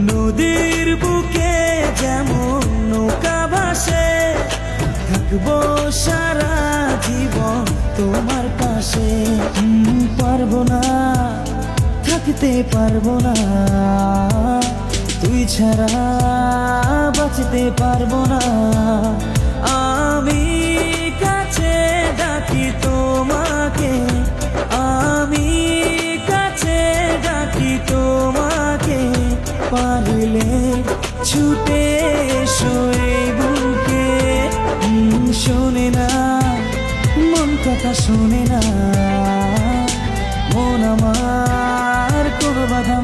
নদীর বুকে যেমন নৌকা ভাসে, থাকবো সারা জীবন তোমার পাশে। পারবো না, থাকতে পারবো না, তুই ছাড়া বাঁচতে পারবো না। আমি কাছে ডাকি তোমাকে, আমি কাছে ডাকি তোমাকে, পারলে ছুটে এসো এই বুকে। শোনে না মন কথা, শোনে না মন আমার, কোনো বাধা